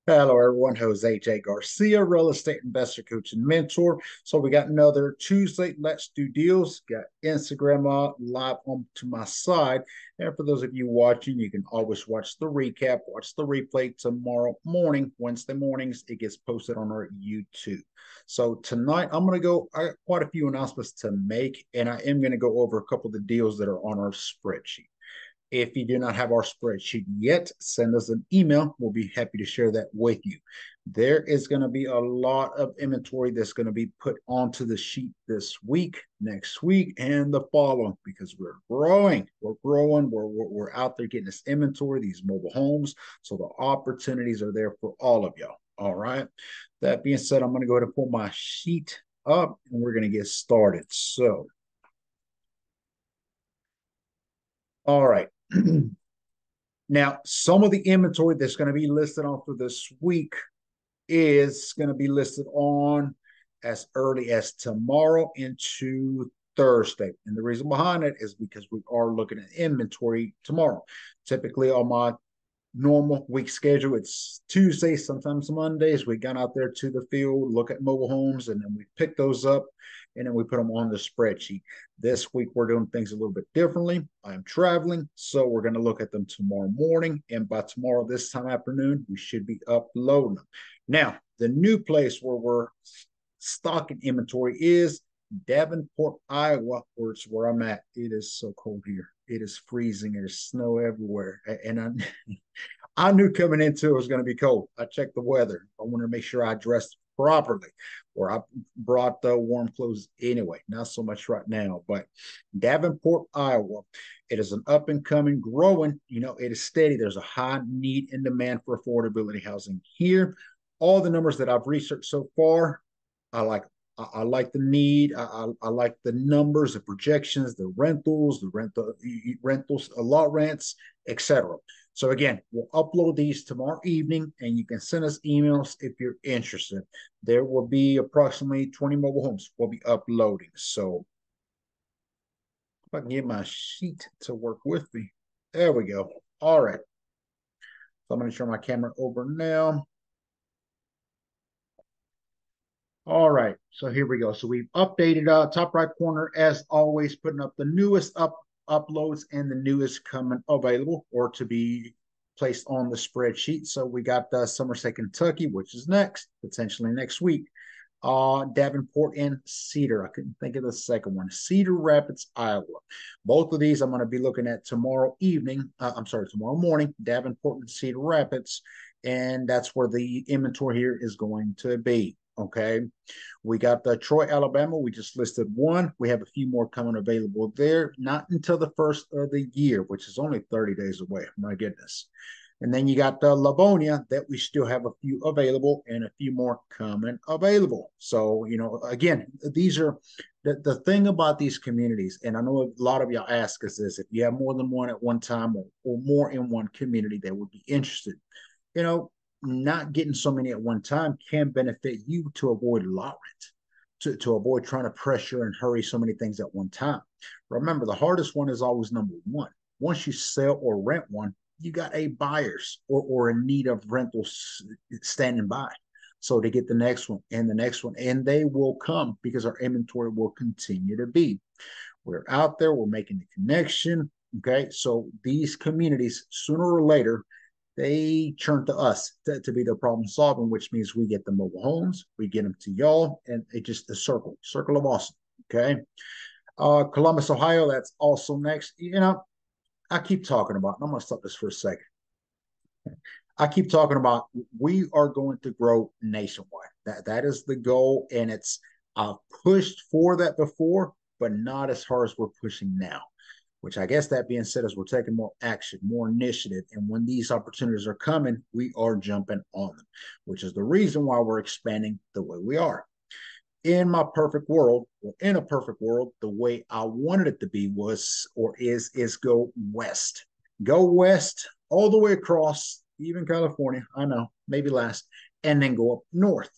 Hello, everyone. Jose J. Garcia, real estate investor, coach, and mentor. So we got another Tuesday. Let's do deals. Got Instagram live on to my side. And for those of you watching, you can always watch the recap, watch the replay tomorrow morning, Wednesday mornings. It gets posted on our YouTube. So tonight, I'm going to go. I got quite a few announcements to make, and I am going to go over a couple of the deals that are on our spreadsheet. If you do not have our spreadsheet yet, send us an email. We'll be happy to share that with you. There is going to be a lot of inventory that's going to be put onto the sheet this week, next week, and the following because we're growing. We're growing. We're out there getting this inventory, these mobile homes. So the opportunities are there for all of y'all. All right. That being said, I'm going to go ahead and pull my sheet up and we're going to get started. So, all right. Now, some of the inventory that's going to be listed on for this week is going to be listed on as early as tomorrow into Thursday. And the reason behind it is because we are looking at inventory tomorrow. Typically, on my normal week schedule, it's Tuesday, sometimes Mondays. We got out there to the field, look at mobile homes, and then we pick those up and then we put them on the spreadsheet. This week, we're doing things a little bit differently. I'm traveling, so we're going to look at them tomorrow morning. And by tomorrow, this time afternoon, we should be uploading them. Now, the new place where we're stocking inventory is Davenport, Iowa, where I'm at. It is so cold here. It is freezing. There's snow everywhere. And I knew coming into it was going to be cold. I checked the weather. I wanted to make sure I dressed properly, or I brought the warm clothes anyway. Not so much right now, but Davenport, Iowa. It is an up and coming, growing. It is steady. There's a high need and demand for affordability housing here. All the numbers that I've researched so far, I like. I like the need. I like the numbers, the projections, the rentals, a lot rents, etc. So again, we'll upload these tomorrow evening, and you can send us emails if you're interested. There will be approximately 20 mobile homes we'll be uploading. So if I can get my sheet to work with me, there we go. All right. So I'm going to turn my camera over now. All right, so here we go. So we've updated top right corner as always, putting up the newest uploads and the newest coming available or to be placed on the spreadsheet. So we got Somerset, Kentucky, which is next, potentially next week. Davenport and Cedar. I couldn't think of the second one. Cedar Rapids, Iowa. Both of these I'm going to be looking at tomorrow evening. Tomorrow morning. Davenport and Cedar Rapids, and that's where the inventory here is going to be. Okay, we got the Troy, Alabama. We just listed one. We have a few more coming available there. Not until the first of the year, which is only 30 days away. My goodness. And then you got the Livonia that we still have a few available and a few more coming available. So, again, these are the thing about these communities. And I know a lot of y'all ask us this: if you have more than one at one time or more in one community that would be interested, you know, not getting so many at one time can benefit you to avoid lot rent, to avoid trying to pressure and hurry so many things at one time. Remember, the hardest one is always number one. Once you sell or rent one, you got a buyers or a need of rentals standing by. So to get the next one and the next one, and they will come because our inventory will continue to be. We're out there, we're making the connection. Okay. So these communities, sooner or later, they turn to us to be their problem solving, which means we get the mobile homes, we get them to y'all, and it just a circle of awesome. Okay. Columbus, Ohio, that's also next. I keep talking about, I'm going to stop this for a second. I keep talking about we are going to grow nationwide. That is the goal, and it's I've pushed for that before, but not as hard as we're pushing now. Which I guess that being said, is we're taking more action, more initiative, and when these opportunities are coming, we are jumping on them. Which is the reason why we're expanding the way we are. In my perfect world, or in a perfect world, the way I wanted it to be was or is go west. Go west all the way across, even California, I know, maybe last, and then go up north.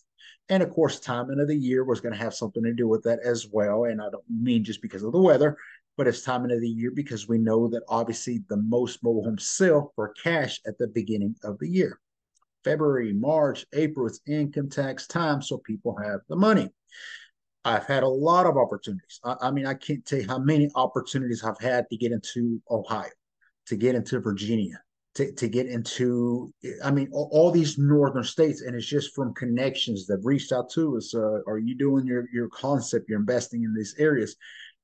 And of course, timing of the year was going to have something to do with that as well. And I don't mean just because of the weather, but it's timing of the year because we know that obviously the most mobile homes sell for cash at the beginning of the year. February, March, April, it's income tax time, so people have the money. I've had a lot of opportunities. I mean, I can't tell you how many opportunities I've had to get into Ohio, to get into Virginia, to get into, I mean, all these northern states. And it's just from connections that reached out to us. Are you doing your concept? You're investing in these areas.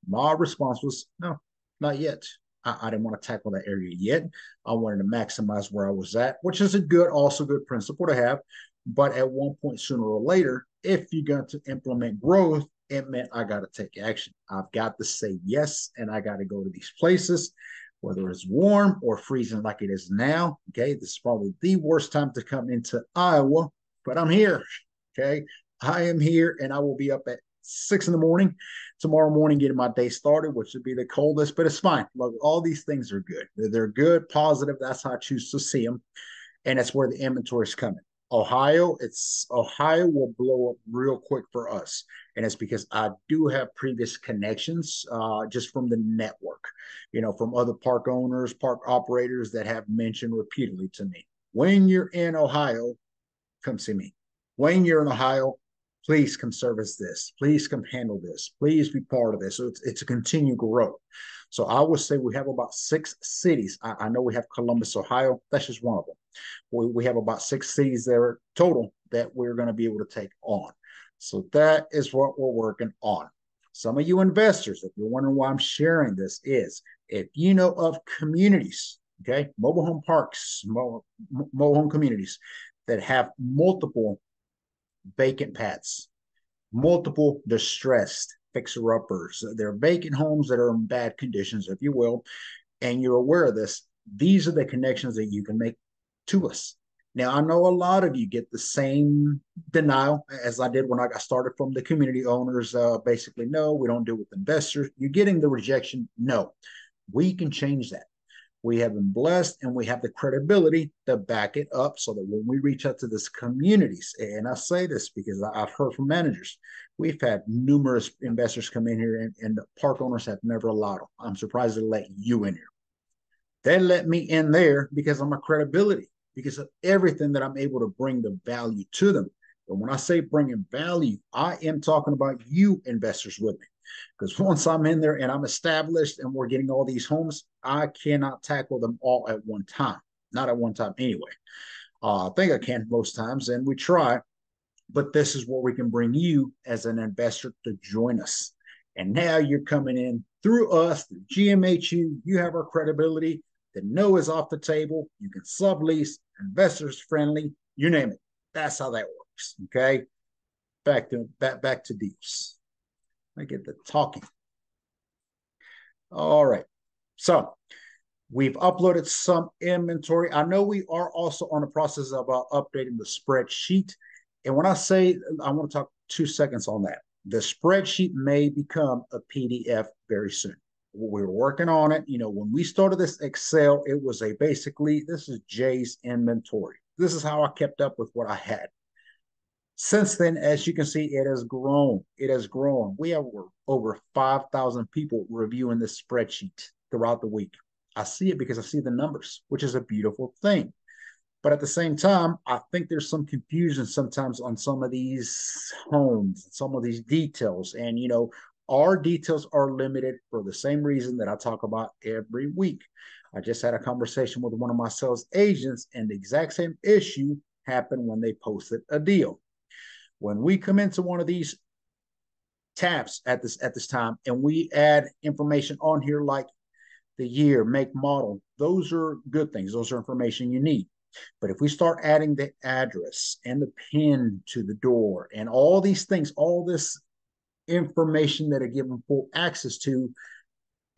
My response was, no, not yet. I didn't want to tackle that area yet. I wanted to maximize where I was at, which is a good, also good principle to have. But at one point, sooner or later, if you're going to implement growth, it meant I got to take action. I've got to say yes, and I got to go to these places, whether it's warm or freezing like it is now. Okay, this is probably the worst time to come into Iowa, but I'm here. Okay, I am here, and I will be up at 6 in the morning tomorrow morning, getting my day started, which would be the coldest, but it's fine. Look, all these things are good. They're good, positive. That's how I choose to see them, and that's where the inventory is coming. Ohio will blow up real quick for us, and it's because I do have previous connections, just from the network, from other park owners, park operators that have mentioned repeatedly to me, when you're in Ohio, come see me. When you're in Ohio, please come service this. Please come handle this. Please be part of this. So it's a continued growth. So I would say we have about 6 cities. I know we have Columbus, Ohio. That's just one of them. We have about 6 cities there total that we're going to be able to take on. So that is what we're working on. Some of you investors, if you're wondering why I'm sharing this, is if you know of communities, okay, mobile home parks, mobile home communities that have multiple vacant pads, multiple distressed fixer-uppers. They're vacant homes that are in bad conditions, if you will, and you're aware of this. These are the connections that you can make to us. Now, I know a lot of you get the same denial as I did when I got started from the community owners. Basically, no, we don't deal with investors. You're getting the rejection. No, we can change that. We have been blessed, and we have the credibility to back it up, so that when we reach out to this communities, and I say this because I've heard from managers, we've had numerous investors come in here, and the park owners have never allowed them. I'm surprised they let you in here. They let me in there because I'm a credibility, because of everything that I'm able to bring the value to them. But when I say bringing value, I am talking about you investors with me. Because once I'm in there and I'm established and we're getting all these homes, I cannot tackle them all at one time. Not at one time anyway. I think I can most times, and we try. But this is what we can bring you as an investor to join us. And now you're coming in through us, through GMHU. You have our credibility. The no is off the table. You can sublease, investors friendly, you name it. That's how that works. Okay. Back to deals. I get the talking. All right. So we've uploaded some inventory. I know we are also on the process of updating the spreadsheet. And when I say, I want to talk 2 seconds on that. The spreadsheet may become a PDF very soon. We're working on it. When we started this Excel, it was basically, this is Jay's inventory. This is how I kept up with what I had. Since then, as you can see, it has grown. It has grown. We have over 5,000 people reviewing this spreadsheet throughout the week. I see it because I see the numbers, which is a beautiful thing. But at the same time, I think there's some confusion sometimes on some of these homes, some of these details. And, our details are limited for the same reason that I talk about every week. I just had a conversation with one of my sales agents, and the exact same issue happened when they posted a deal. When we come into one of these tabs at this time, and we add information on here like the year, make, model, those are good things. Those are information you need. But if we start adding the address and the pin to the door and all these things, all this information that are given full access to,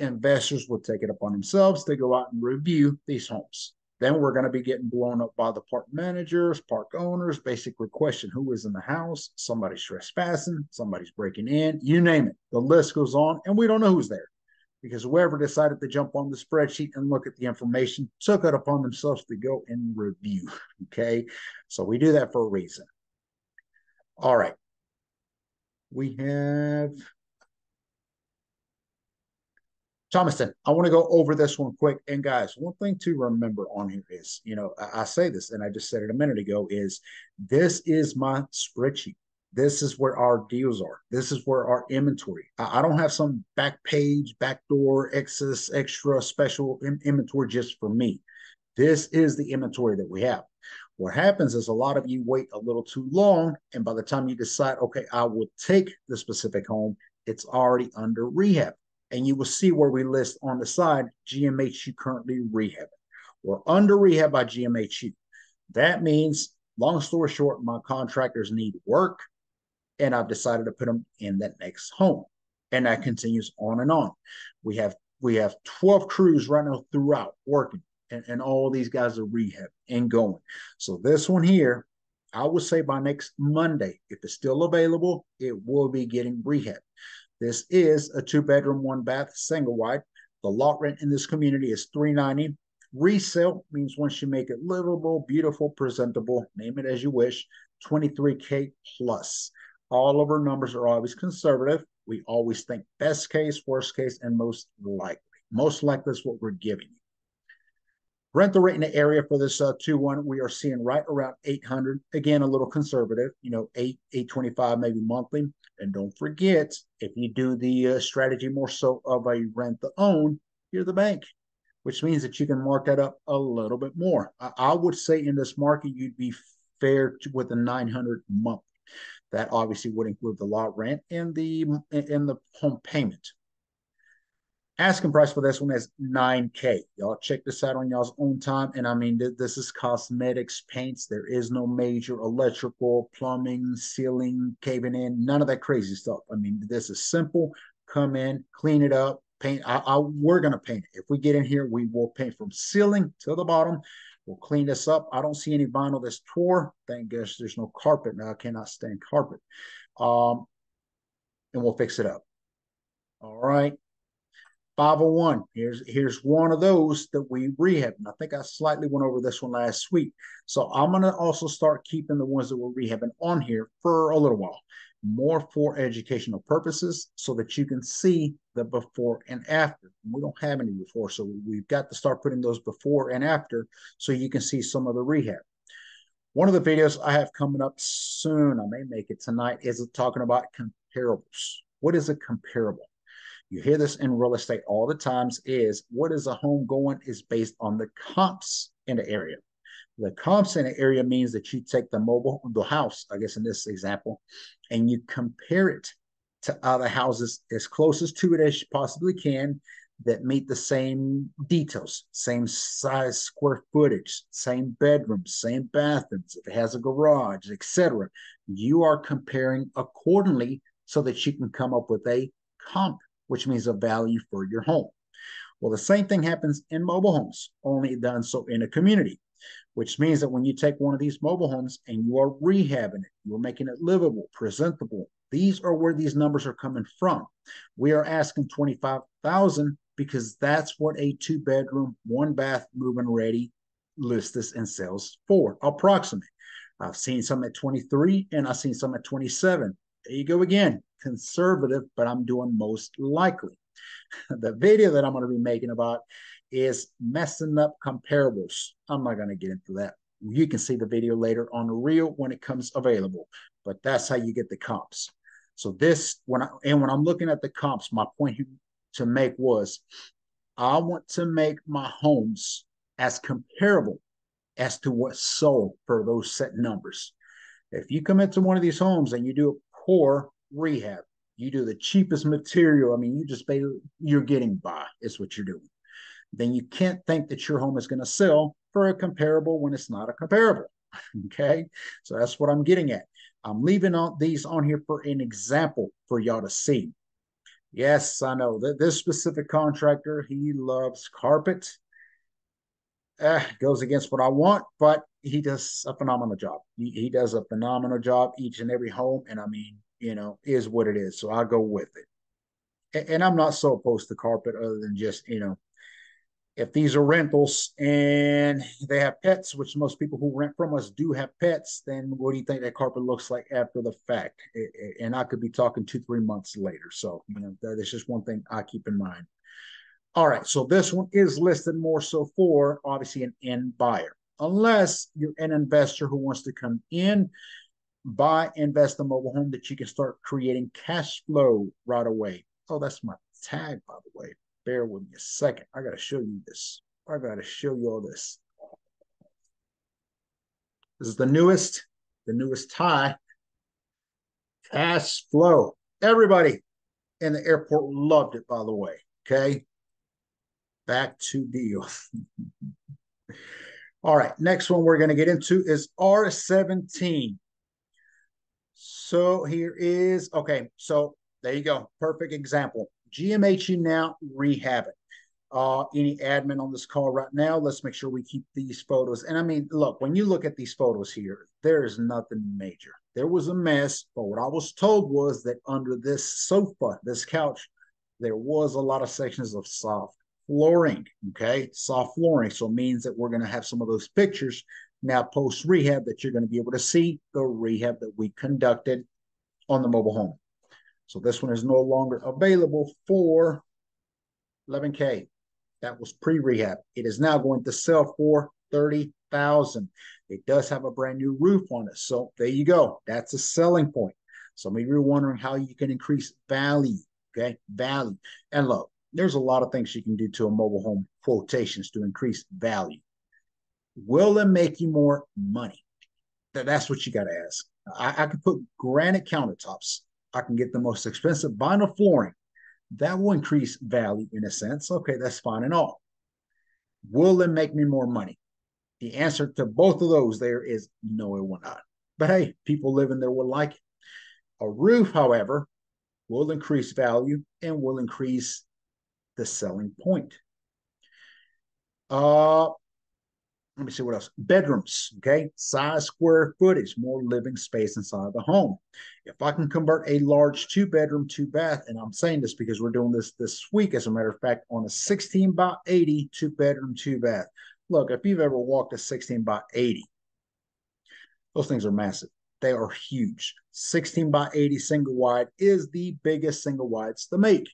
investors will take it upon themselves to go out and review these homes. Then we're going to be getting blown up by the park managers, park owners, basically question who is in the house. Somebody's trespassing, somebody's breaking in, you name it. The list goes on, and we don't know who's there, because whoever decided to jump on the spreadsheet and look at the information took it upon themselves to go and review. Okay, so we do that for a reason. All right. We have Thomaston, I want to go over this one quick. And guys, one thing to remember on here is, I say this, and I just said it a minute ago, is this is my spreadsheet. This is where our deals are. This is where our inventory. I don't have some back page, backdoor, excess, extra, special inventory just for me. This is the inventory that we have. What happens is a lot of you wait a little too long, and by the time you decide, okay, I will take the specific home, it's already under rehab. And you will see where we list on the side GMHU currently rehabbing. We're under rehab by GMHU. That means, long story short, my contractors need work, and I've decided to put them in that next home. And that continues on and on. We have 12 crews right now throughout working, and all these guys are rehab and going. So this one here, I would say by next Monday, if it's still available, it will be getting rehab. This is a 2-bedroom, 1-bath, single wide. The lot rent in this community is $390. Resale means once you make it livable, beautiful, presentable, name it as you wish, $23K plus. All of our numbers are always conservative. We always think best case, worst case, and most likely. Most likely is what we're giving you. Rental rate in the area for this 2-1, we are seeing right around 800. Again, a little conservative, 825 maybe monthly. And don't forget, if you do the strategy more so of a rent to own, you're the bank, which means that you can mark that up a little bit more. I would say in this market, you'd be fair with a 900 month. That obviously would include the lot rent and the home payment. Asking price for this one is $9K. Y'all check this out on y'all's own time. And I mean, this is cosmetics, paints. There is no major electrical, plumbing, ceiling, caving in, none of that crazy stuff. I mean, this is simple. Come in, clean it up, paint. We're going to paint it. If we get in here, we will paint from ceiling to the bottom. We'll clean this up. I don't see any vinyl that's tore. Thank goodness there's no carpet. Now I cannot stand carpet. And we'll fix it up. All right. 501. Here's one of those that we rehab. And I think I slightly went over this one last week. So I'm going to also start keeping the ones that we're rehabbing on here for a little while, more for educational purposes so that you can see the before and after. We don't have any before, so we've got to start putting those before and after so you can see some of the rehab. One of the videos I have coming up soon, I may make it tonight, is talking about comparables. What is a comparable? You hear this in real estate all the times, is what is a home going is based on the comps in the area. The comps in the area means that you take the house, I guess in this example, and you compare it to other houses as closest to it as you possibly can that meet the same details, same size square footage, same bedrooms, same bathrooms, if it has a garage, etc. You are comparing accordingly so that you can come up with a comp, which means a value for your home. Well, the same thing happens in mobile homes, only done so in a community, which means that when you take one of these mobile homes and you are rehabbing it, you're making it livable, presentable. These are where these numbers are coming from. We are asking $25,000 because that's what a 2-bedroom, 1-bath, move-in ready lists and sells for, approximately. I've seen some at 23 and I've seen some at 27. There you go again, conservative, but I'm doing most likely. The video that I'm going to be making about is messing up comparables. I'm not going to get into that. You can see the video later on the reel when it comes available, but that's how you get the comps. So this, when I'm looking at the comps, my point to make was I want to make my homes as comparable as to what's sold for those set numbers. If you come into one of these homes and you do a poor rehab, you do the cheapest material, I mean, you just basically, you're getting by, is what you're doing. Then you can't think that your home is going to sell for a comparable when it's not a comparable. Okay, so that's what I'm getting at. I'm leaving these on here for an example for y'all to see. Yes, I know that this specific contractor, he loves carpet. Goes against what I want, but he does a phenomenal job. He does a phenomenal job each and every home, and I mean, is what it is. So I'll go with it. And I'm not so opposed to carpet other than just, if these are rentals and they have pets, which most people who rent from us do have pets, then what do you think that carpet looks like after the fact? And I could be talking 2-3 months later. So, that is just one thing I keep in mind. All right, so this one is listed more so for obviously an end buyer. Unless you're an investor who wants to come in, buy, invest in a mobile home that you can start creating cash flow right away. Oh, that's my tag, by the way. Bear with me a second. I got to show you this. I got to show you all this. This is the newest tie, cash flow. Everybody in the airport loved it, by the way. Okay, back to deal. All right, next one we're going to get into is R17. So here is, okay, so there you go. Perfect example. GMHU now rehabbing. Any admin on this call right now, let's make sure we keep these photos. And I mean, look, when you look at these photos here, there is nothing major. There was a mess, but what I was told was that under this sofa, this couch, there was a lot of sections of soft flooring, okay? Soft flooring. So it means that we're going to have some of those pictures now post rehab that you're going to be able to see the rehab that we conducted on the mobile home. So this one is no longer available for 11K. That was pre-rehab. It is now going to sell for 30,000. It does have a brand new roof on it. So there you go. That's a selling point. So maybe you're wondering how you can increase value. Okay, value. And look, there's a lot of things you can do to a mobile home quotations to increase value. Will it make you more money? That's what you got to ask. I can put granite countertops. I can get the most expensive vinyl flooring. That will increase value in a sense. Okay, that's fine and all. Will it make me more money? The answer to both of those there is no, it will not. But hey, people living there will like it. A roof, however, will increase value and will increase the selling point. Let me see what else. Bedrooms, okay? Size, square footage, more living space inside the home. If I can convert a large 2-bedroom, 2-bath, and I'm saying this because we're doing this week, as a matter of fact, on a 16 by 80 2-bedroom, 2-bath. Look, if you've ever walked a 16 by 80, those things are massive. They are huge. 16 by 80 single wide is the biggest single wides to make.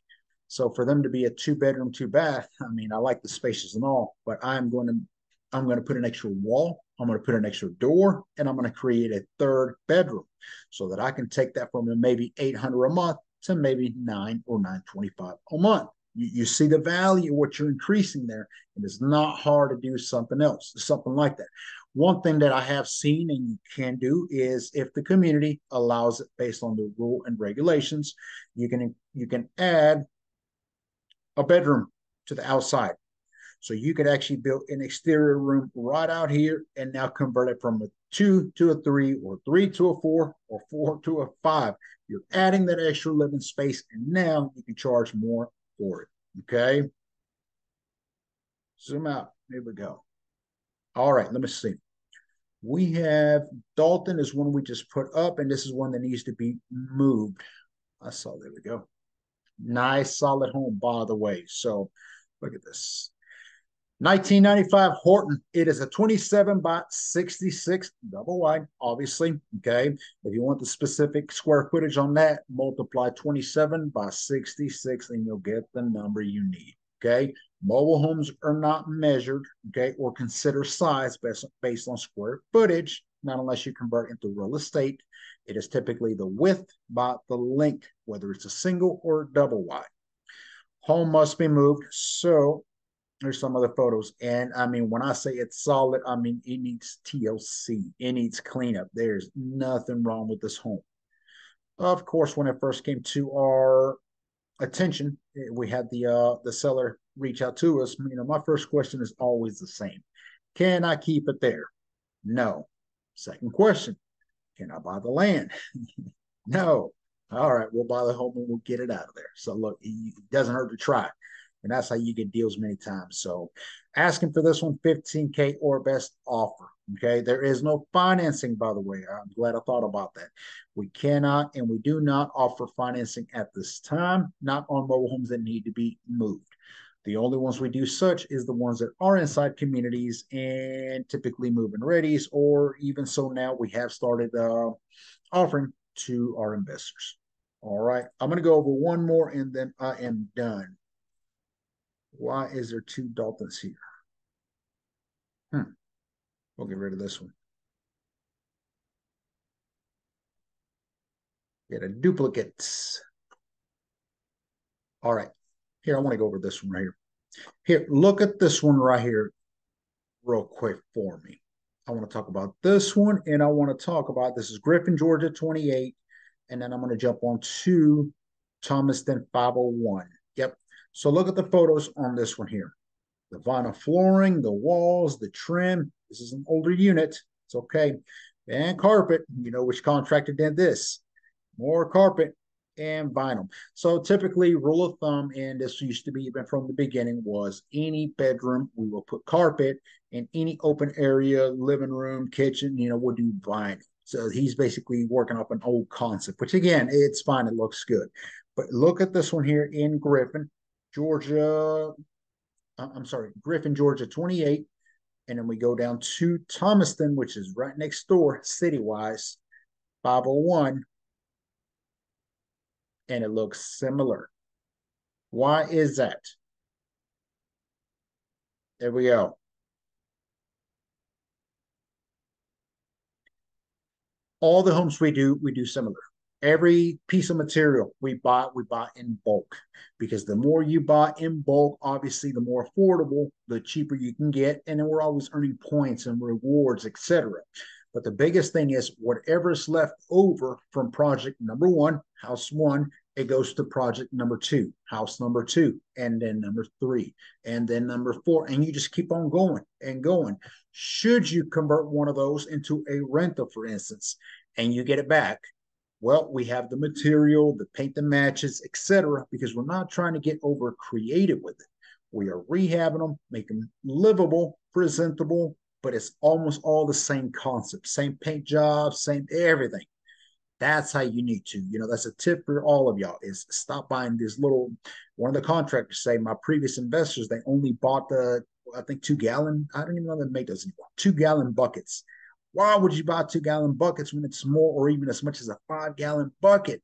So for them to be a 2-bedroom, 2-bath, I mean, I like the spaces and all, but I'm going to put an extra wall. I'm going to put an extra door, and I'm going to create a 3rd bedroom so that I can take that from maybe 800 a month to maybe 9 or 925 a month. You see the value of what you're increasing there. It is not hard to do something else, something like that. One thing that I have seen and you can do is if the community allows it based on the rule and regulations, you can add a bedroom to the outside. So you could actually build an exterior room right out here and now convert it from a 2 to a 3 or 3 to a 4 or 4 to a 5. You're adding that extra living space and now you can charge more for it. Okay. Zoom out. Here we go. All right. Let me see. We have Dalton is one we just put up, and this is one that needs to be moved. I saw, there we go. Nice solid home, by the way. So look at this. 1995 Horton. It is a 27 by 66 double wide, obviously. Okay. If you want the specific square footage on that, multiply 27 by 66 and you'll get the number you need. Okay. Mobile homes are not measured, okay, or consider size based on square footage, not unless you convert into real estate. It is typically the width by the length, whether it's a single or double wide. Home must be moved. So there's some other photos. And I mean, when I say it's solid, I mean, it needs TLC. It needs cleanup. There's nothing wrong with this home. Of course, when it first came to our attention, we had the seller reach out to us. You know, my first question is always the same. Can I keep it there? No. Second question, can I buy the land? No. All right, we'll buy the home and we'll get it out of there. So look, it doesn't hurt to try. And that's how you get deals many times. So asking for this one, 15K or best offer. Okay. There is no financing, by the way. I'm glad I thought about that. We cannot and we do not offer financing at this time, not on mobile homes that need to be moved. The only ones we do such is the ones that are inside communities and typically move-in readies, or even so now we have started offering to our investors. All right. I'm going to go over one more and then I am done. Why is there two Daltons here? Hmm. We'll get rid of this one. Get a duplicate. All right. Here, I want to go over this one right here. Here, look at this one right here real quick for me. I want to talk about this one, and I want to talk about this is Griffin, Georgia 28, and then I'm going to jump on to Thomaston 501. Yep. So look at the photos on this one here. The vinyl flooring, the walls, the trim. This is an older unit. It's okay. And carpet. You know which contractor did this. More carpet and vinyl. So typically, rule of thumb, and this used to be even from the beginning, was any bedroom we will put carpet, and any open area, living room, kitchen, we'll do vinyl. So he's basically working up an old concept, which again, it's fine. It looks good. But look at this one here in Griffin, Georgia. I'm sorry, Griffin, Georgia 28. And then we go down to Thomaston, which is right next door, city-wise, 501, and it looks similar. Why is that? There we go. All the homes we do similar. Every piece of material we buy in bulk, because the more you buy in bulk, obviously the more affordable, the cheaper you can get, and then we're always earning points and rewards, etc. But the biggest thing is whatever is left over from project number one, house one, it goes to project number two, house number two, and then number three, and then number four, and you just keep on going and going. Should you convert one of those into a rental, for instance, and you get it back, well, we have the material, the paint that matches, etc., because we're not trying to get over creative with it. We are rehabbing them, make them livable, presentable, but it's almost all the same concept, same paint job, same everything. That's how you need to. That's a tip for all of y'all is stop buying this little, one of the contractors say, my previous investors, they only bought I think 2 gallon, I don't even know that make those anymore, 2 gallon buckets. Why would you buy 2 gallon buckets when it's more or even as much as a 5 gallon bucket?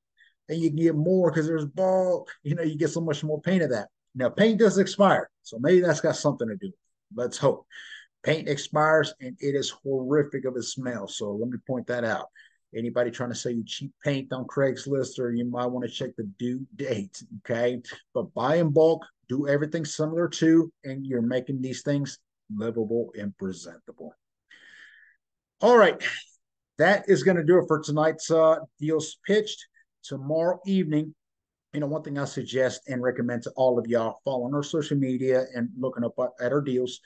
And you can get more because there's bulk, you get so much more paint of that. Now, paint does expire. So maybe that's got something to do. Let's hope. Paint expires and it is horrific of a smell. So let me point that out. Anybody trying to sell you cheap paint on Craigslist, or you might want to check the due date, okay? But buy in bulk, do everything similar to, and you're making these things livable and presentable. All right, that is going to do it for tonight's deals pitched. Tomorrow evening, one thing I suggest and recommend to all of y'all following our social media and looking up at our deals,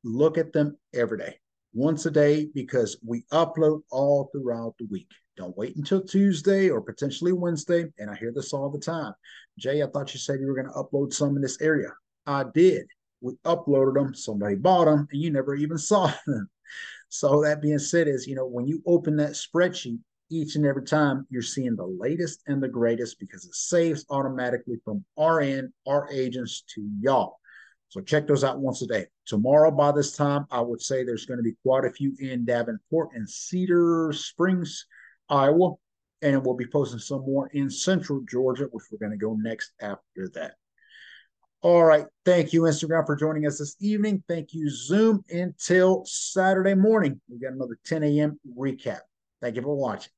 look at them every day, once a day, because we upload all throughout the week. Don't wait until Tuesday or potentially Wednesday. And I hear this all the time. Jay, I thought you said you were going to upload some in this area. I did. We uploaded them. Somebody bought them and you never even saw them. So that being said is, when you open that spreadsheet, each and every time you're seeing the latest and the greatest, because it saves automatically from our end, our agents, to y'all. So check those out once a day. Tomorrow by this time, I would say there's going to be quite a few in Davenport and Cedar Springs, Iowa. And we'll be posting some more in Central Georgia, which we're going to go next after that. All right. Thank you, Instagram, for joining us this evening. Thank you, Zoom. Until Saturday morning, we got another 10 a.m. recap. Thank you for watching.